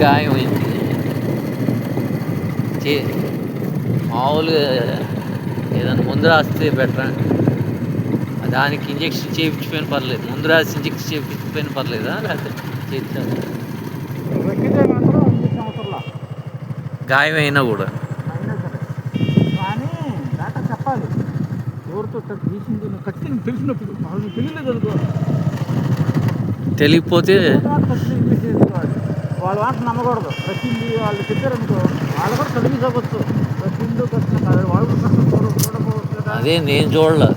గాయమైంది. చే మామూలుగా ఏదైనా ముందు రాస్తే బెటర్. దానికి ఇంజక్షన్ చేయించిపోయిన పర్లేదు, ముందు రాసి ఇంజక్షన్ చేయించిపోయిన పర్లేదా, లేకపోతే చేయించాలి? గాయం అయినా కూడా కానీ డాక్టర్ చెప్పాలి ఎవరితో తీసింది ఖచ్చితంగా తెలిసినప్పుడు. వాళ్ళు తెలియలేదు అనుకో, తెలియకపోతే వాళ్ళ మాట నమ్మకూడదు. వచ్చింది వాళ్ళు చెప్పారనుకో, వాళ్ళు కూడా చదివి చదవచ్చు. వచ్చిందో కష్టం కాదు, వాళ్ళు కూడా కష్టం చూడకపోవచ్చు కదా. అదే నేను చూడలే.